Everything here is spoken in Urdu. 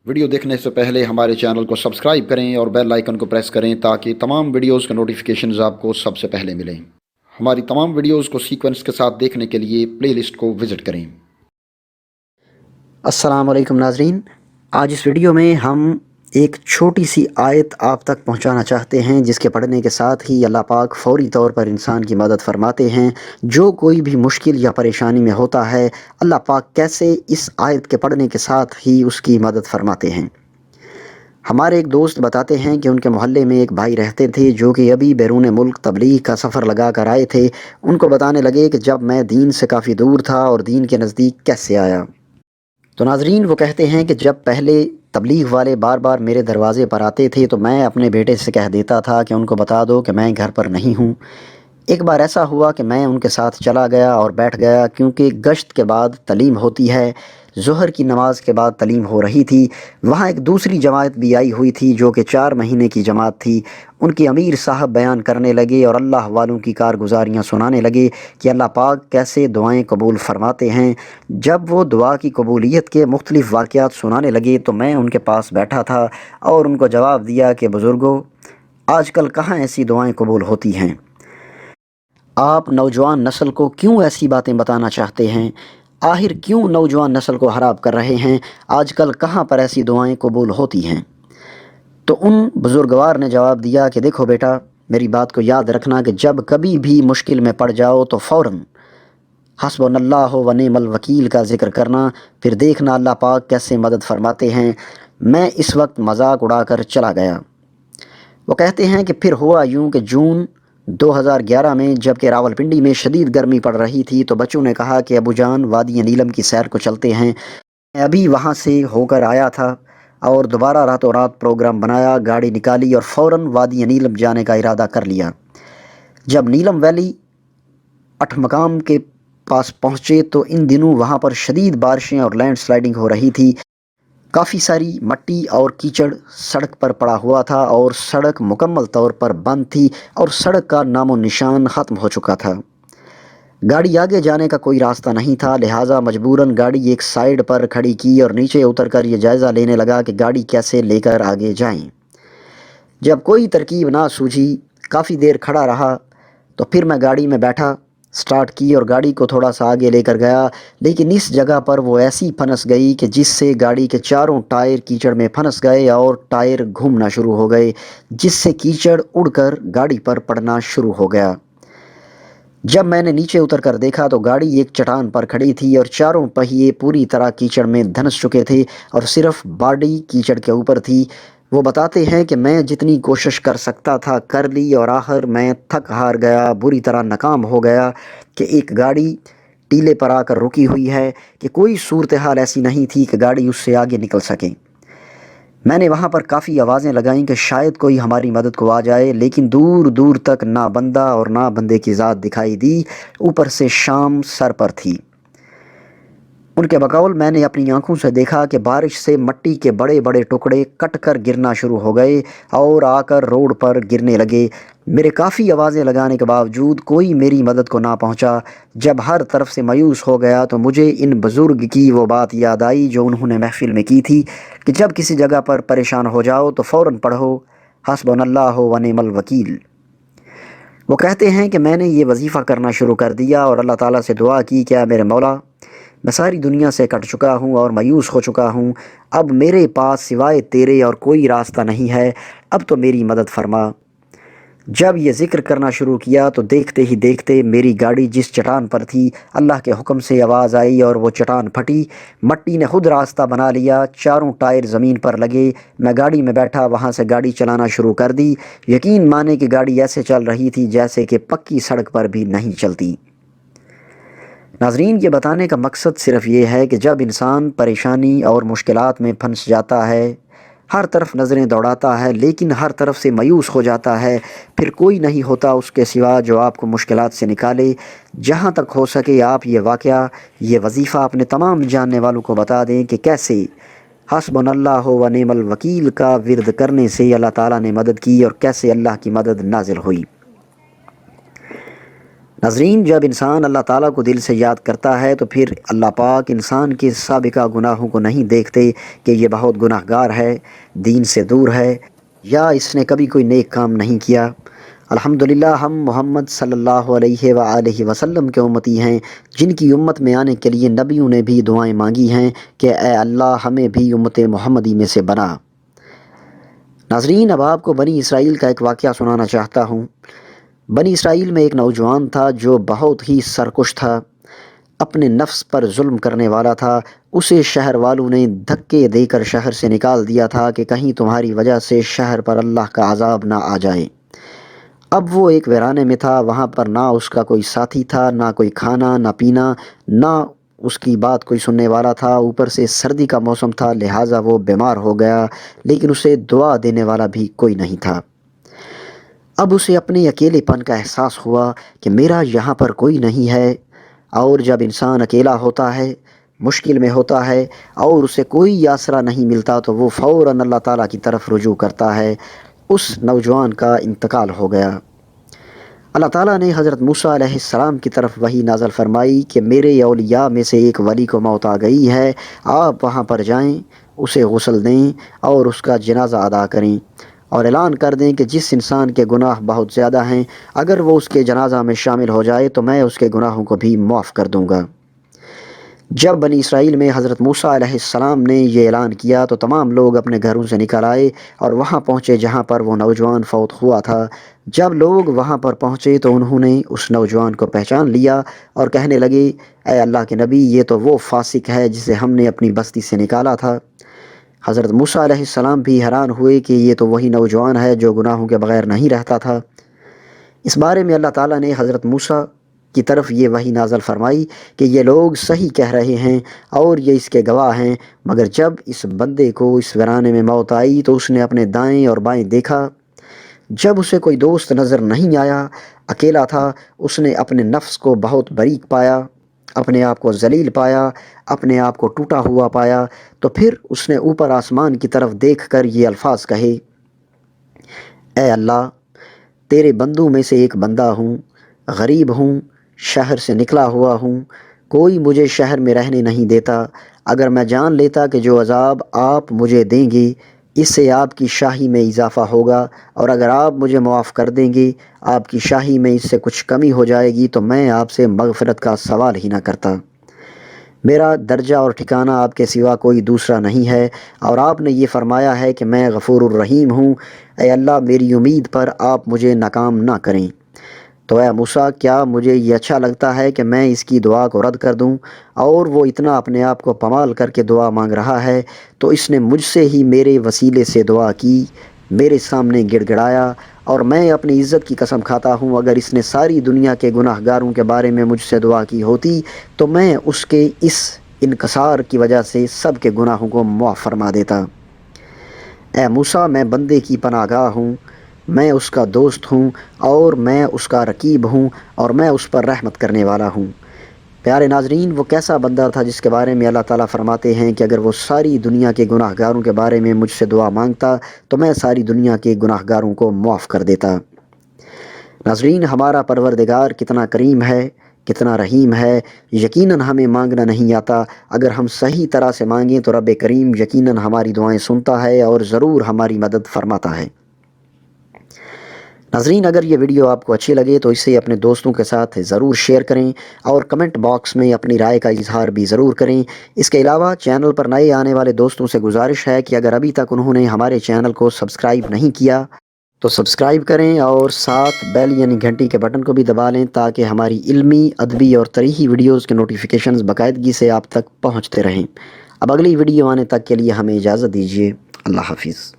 ویڈیو دیکھنے سے پہلے ہمارے چینل کو سبسکرائب کریں اور بیل آئیکن کو پریس کریں تاکہ تمام ویڈیوز کے نوٹیفیکیشنز آپ کو سب سے پہلے ملیں۔ ہماری تمام ویڈیوز کو سیکوینس کے ساتھ دیکھنے کے لیے پلے لسٹ کو وزٹ کریں۔ السلام علیکم ناظرین، آج اس ویڈیو میں ہم ایک چھوٹی سی آیت آپ تک پہنچانا چاہتے ہیں جس کے پڑھنے کے ساتھ ہی اللہ پاک فوری طور پر انسان کی مدد فرماتے ہیں۔ جو کوئی بھی مشکل یا پریشانی میں ہوتا ہے، اللہ پاک کیسے اس آیت کے پڑھنے کے ساتھ ہی اس کی مدد فرماتے ہیں۔ ہمارے ایک دوست بتاتے ہیں کہ ان کے محلے میں ایک بھائی رہتے تھے جو کہ ابھی بیرون ملک تبلیغ کا سفر لگا کر آئے تھے۔ ان کو بتانے لگے کہ جب میں دین سے کافی دور تھا اور دین کے نزدیک کیسے آیا۔ تو ناظرین، وہ کہتے ہیں کہ جب پہلے تبلیغ والے بار بار میرے دروازے پر آتے تھے تو میں اپنے بیٹے سے کہہ دیتا تھا کہ ان کو بتا دو کہ میں گھر پر نہیں ہوں۔ ایک بار ایسا ہوا کہ میں ان کے ساتھ چلا گیا اور بیٹھ گیا، کیونکہ گشت کے بعد تعلیم ہوتی ہے، ظہر کی نماز کے بعد تعلیم ہو رہی تھی۔ وہاں ایک دوسری جماعت بھی آئی ہوئی تھی جو کہ 4 مہینے کی جماعت تھی۔ ان کے امیر صاحب بیان کرنے لگے اور اللہ والوں کی کارگزاریاں سنانے لگے کہ اللہ پاک کیسے دعائیں قبول فرماتے ہیں۔ جب وہ دعا کی قبولیت کے مختلف واقعات سنانے لگے تو میں ان کے پاس بیٹھا تھا اور ان کو جواب دیا کہ بزرگوں، آج کل کہاں ایسی دعائیں قبول ہوتی ہیں؟ آپ نوجوان نسل کو کیوں ایسی باتیں بتانا چاہتے ہیں؟ آخر کیوں نوجوان نسل کو خراب کر رہے ہیں؟ آج کل کہاں پر ایسی دعائیں قبول ہوتی ہیں؟ تو ان بزرگوار نے جواب دیا کہ دیکھو بیٹا، میری بات کو یاد رکھنا کہ جب کبھی بھی مشکل میں پڑ جاؤ تو فوراً حسبنا اللہ و نعم الوکیل کا ذکر کرنا، پھر دیکھنا اللہ پاک کیسے مدد فرماتے ہیں۔ میں اس وقت مذاق اڑا کر چلا گیا۔ وہ کہتے ہیں کہ پھر ہوا یوں کہ جون 2011 میں جب کہ راولپنڈی میں شدید گرمی پڑ رہی تھی تو بچوں نے کہا کہ ابو جان وادی نیلم کی سیر کو چلتے ہیں۔ میں ابھی وہاں سے ہو کر آیا تھا اور دوبارہ راتوں رات پروگرام بنایا، گاڑی نکالی اور فوراً وادی نیلم جانے کا ارادہ کر لیا۔ جب نیلم ویلی 8 مقام کے پاس پہنچے تو ان دنوں وہاں پر شدید بارشیں اور لینڈ سلائڈنگ ہو رہی تھی۔ کافی ساری مٹی اور کیچڑ سڑک پر پڑا ہوا تھا اور سڑک مکمل طور پر بند تھی اور سڑک کا نام و نشان ختم ہو چکا تھا۔ گاڑی آگے جانے کا کوئی راستہ نہیں تھا، لہٰذا مجبوراً گاڑی ایک سائیڈ پر کھڑی کی اور نیچے اتر کر یہ جائزہ لینے لگا کہ گاڑی کیسے لے کر آگے جائیں۔ جب کوئی ترکیب نہ سوجھی، کافی دیر کھڑا رہا تو پھر میں گاڑی میں بیٹھا، سٹارٹ کی اور گاڑی کو تھوڑا سا آگے لے کر گیا، لیکن اس جگہ پر وہ ایسی پھنس گئی کہ جس سے گاڑی کے چاروں ٹائر کیچڑ میں پھنس گئے اور ٹائر گھومنا شروع ہو گئے، جس سے کیچڑ اڑ کر گاڑی پر پڑنا شروع ہو گیا۔ جب میں نے نیچے اتر کر دیکھا تو گاڑی ایک چٹان پر کھڑی تھی اور چاروں پہیے پوری طرح کیچڑ میں دھنس چکے تھے اور صرف باڈی کیچڑ کے اوپر تھی۔ وہ بتاتے ہیں کہ میں جتنی کوشش کر سکتا تھا کر لی اور آخر میں تھک ہار گیا، بری طرح ناکام ہو گیا کہ ایک گاڑی ٹیلے پر آ کر رکی ہوئی ہے کہ کوئی صورتحال ایسی نہیں تھی کہ گاڑی اس سے آگے نکل سکے۔ میں نے وہاں پر کافی آوازیں لگائیں کہ شاید کوئی ہماری مدد کو آ جائے، لیکن دور دور تک نہ بندہ اور نہ بندے کی ذات دکھائی دی، اوپر سے شام سر پر تھی۔ ان کے بقول میں نے اپنی آنکھوں سے دیکھا کہ بارش سے مٹی کے بڑے بڑے ٹکڑے کٹ کر گرنا شروع ہو گئے اور آ کر روڈ پر گرنے لگے۔ میرے کافی آوازیں لگانے کے باوجود کوئی میری مدد کو نہ پہنچا۔ جب ہر طرف سے مایوس ہو گیا تو مجھے ان بزرگ کی وہ بات یاد آئی جو انہوں نے محفل میں کی تھی کہ جب کسی جگہ پر پریشان ہو جاؤ تو فوراً پڑھو حسبنا اللہ و نعم الوکیل۔ وہ کہتے ہیں کہ میں نے یہ وظیفہ کرنا شروع کر دیا اور اللہ تعالیٰ سے دعا کی کہ اے میرے مولا، میں ساری دنیا سے کٹ چکا ہوں اور مایوس ہو چکا ہوں، اب میرے پاس سوائے تیرے اور کوئی راستہ نہیں ہے، اب تو میری مدد فرما۔ جب یہ ذکر کرنا شروع کیا تو دیکھتے ہی دیکھتے میری گاڑی جس چٹان پر تھی، اللہ کے حکم سے آواز آئی اور وہ چٹان پھٹی، مٹی نے خود راستہ بنا لیا، چاروں ٹائر زمین پر لگے، میں گاڑی میں بیٹھا، وہاں سے گاڑی چلانا شروع کر دی۔ یقین مانے کہ گاڑی ایسے چل رہی تھی جیسے کہ پکی سڑک پر بھی نہیں چلتی۔ ناظرین، یہ بتانے کا مقصد صرف یہ ہے کہ جب انسان پریشانی اور مشکلات میں پھنس جاتا ہے، ہر طرف نظریں دوڑاتا ہے لیکن ہر طرف سے مایوس ہو جاتا ہے، پھر کوئی نہیں ہوتا اس کے سوا جو آپ کو مشکلات سے نکالے۔ جہاں تک ہو سکے آپ یہ واقعہ، یہ وظیفہ اپنے تمام جاننے والوں کو بتا دیں کہ کیسے حسبنا اللہ و نعم الوکیل کا ورد کرنے سے اللہ تعالیٰ نے مدد کی اور کیسے اللہ کی مدد نازل ہوئی۔ ناظرین، جب انسان اللہ تعالیٰ کو دل سے یاد کرتا ہے تو پھر اللہ پاک انسان کے سابقہ گناہوں کو نہیں دیکھتے کہ یہ بہت گناہ گار ہے، دین سے دور ہے، یا اس نے کبھی کوئی نیک کام نہیں کیا۔ الحمدللہ ہم محمد صلی اللہ علیہ وآلہ وسلم کے امتی ہیں، جن کی امت میں آنے کے لیے نبیوں نے بھی دعائیں مانگی ہیں کہ اے اللہ ہمیں بھی امت محمدی میں سے بنا۔ ناظرین، اب آپ کو بنی اسرائیل کا ایک واقعہ سنانا چاہتا ہوں۔ بنی اسرائیل میں ایک نوجوان تھا جو بہت ہی سرکش تھا، اپنے نفس پر ظلم کرنے والا تھا۔ اسے شہر والوں نے دھکے دے کر شہر سے نکال دیا تھا کہ کہیں تمہاری وجہ سے شہر پر اللہ کا عذاب نہ آ جائے۔ اب وہ ایک ویرانے میں تھا، وہاں پر نہ اس کا کوئی ساتھی تھا، نہ کوئی کھانا نہ پینا، نہ اس کی بات کوئی سننے والا تھا۔ اوپر سے سردی کا موسم تھا، لہٰذا وہ بیمار ہو گیا، لیکن اسے دعا دینے والا بھی کوئی نہیں تھا۔ اب اسے اپنے اکیلے پن کا احساس ہوا کہ میرا یہاں پر کوئی نہیں ہے، اور جب انسان اکیلا ہوتا ہے، مشکل میں ہوتا ہے اور اسے کوئی آسرا نہیں ملتا تو وہ فوراً اللہ تعالیٰ کی طرف رجوع کرتا ہے۔ اس نوجوان کا انتقال ہو گیا۔ اللہ تعالیٰ نے حضرت موسیٰ علیہ السلام کی طرف وحی نازل فرمائی کہ میرے اولیاء میں سے ایک ولی کو موت آ گئی ہے، آپ وہاں پر جائیں، اسے غسل دیں اور اس کا جنازہ ادا کریں، اور اعلان کر دیں کہ جس انسان کے گناہ بہت زیادہ ہیں، اگر وہ اس کے جنازہ میں شامل ہو جائے تو میں اس کے گناہوں کو بھی معاف کر دوں گا۔ جب بنی اسرائیل میں حضرت موسیٰ علیہ السلام نے یہ اعلان کیا تو تمام لوگ اپنے گھروں سے نکل آئے اور وہاں پہنچے جہاں پر وہ نوجوان فوت ہوا تھا۔ جب لوگ وہاں پر پہنچے تو انہوں نے اس نوجوان کو پہچان لیا اور کہنے لگے، اے اللہ کے نبی، یہ تو وہ فاسق ہے جسے ہم نے اپنی بستی سے نکالا تھا۔ حضرت موسیٰ علیہ السلام بھی حیران ہوئے کہ یہ تو وہی نوجوان ہے جو گناہوں کے بغیر نہیں رہتا تھا۔ اس بارے میں اللہ تعالیٰ نے حضرت موسیٰ کی طرف یہ وحی نازل فرمائی کہ یہ لوگ صحیح کہہ رہے ہیں اور یہ اس کے گواہ ہیں، مگر جب اس بندے کو اس ویرانے میں موت آئی تو اس نے اپنے دائیں اور بائیں دیکھا۔ جب اسے کوئی دوست نظر نہیں آیا، اکیلا تھا، اس نے اپنے نفس کو بہت باریک پایا، اپنے آپ کو ذلیل پایا، اپنے آپ کو ٹوٹا ہوا پایا۔ تو پھر اس نے اوپر آسمان کی طرف دیکھ کر یہ الفاظ کہے، اے اللہ، تیرے بندوں میں سے ایک بندہ ہوں، غریب ہوں، شہر سے نکلا ہوا ہوں، کوئی مجھے شہر میں رہنے نہیں دیتا۔ اگر میں جان لیتا کہ جو عذاب آپ مجھے دیں گے اس سے آپ کی شاہی میں اضافہ ہوگا، اور اگر آپ مجھے معاف کر دیں گے آپ کی شاہی میں اس سے کچھ کمی ہو جائے گی تو میں آپ سے مغفرت کا سوال ہی نہ کرتا۔ میرا درجہ اور ٹھکانہ آپ کے سوا کوئی دوسرا نہیں ہے، اور آپ نے یہ فرمایا ہے کہ میں غفور الرحیم ہوں۔ اے اللہ، میری امید پر آپ مجھے ناکام نہ کریں۔ تو اے موسیٰ، کیا مجھے یہ اچھا لگتا ہے کہ میں اس کی دعا کو رد کر دوں؟ اور وہ اتنا اپنے آپ کو پمال کر کے دعا مانگ رہا ہے تو اس نے مجھ سے ہی میرے وسیلے سے دعا کی، میرے سامنے گڑ گڑایا، اور میں اپنی عزت کی قسم کھاتا ہوں اگر اس نے ساری دنیا کے گناہ گاروں کے بارے میں مجھ سے دعا کی ہوتی تو میں اس کے اس انکسار کی وجہ سے سب کے گناہوں کو معاف فرما دیتا۔ اے موسیٰ، میں بندے کی پناہ گاہ ہوں، میں اس کا دوست ہوں اور میں اس کا رقیب ہوں، اور میں اس پر رحمت کرنے والا ہوں۔ پیارے ناظرین، وہ کیسا بندہ تھا جس کے بارے میں اللہ تعالیٰ فرماتے ہیں کہ اگر وہ ساری دنیا کے گناہ گاروں کے بارے میں مجھ سے دعا مانگتا تو میں ساری دنیا کے گناہ گاروں کو معاف کر دیتا۔ ناظرین، ہمارا پروردگار کتنا کریم ہے، کتنا رحیم ہے۔ یقیناً ہمیں مانگنا نہیں آتا، اگر ہم صحیح طرح سے مانگیں تو رب کریم یقیناً ہماری دعائیں سنتا ہے اور ضرور ہماری مدد فرماتا ہے۔ ناظرین، اگر یہ ویڈیو آپ کو اچھی لگے تو اسے اپنے دوستوں کے ساتھ ضرور شیئر کریں اور کمنٹ باکس میں اپنی رائے کا اظہار بھی ضرور کریں۔ اس کے علاوہ چینل پر نئے آنے والے دوستوں سے گزارش ہے کہ اگر ابھی تک انہوں نے ہمارے چینل کو سبسکرائب نہیں کیا تو سبسکرائب کریں اور ساتھ بیل یعنی گھنٹی کے بٹن کو بھی دبا لیں تاکہ ہماری علمی، ادبی اور تاریخی ویڈیوز کے نوٹیفیکیشنز باقاعدگی سے آپ تک پہنچتے رہیں۔ اب اگلی ویڈیو آنے تک کے لیے ہمیں اجازت دیجیے۔ اللہ حافظ۔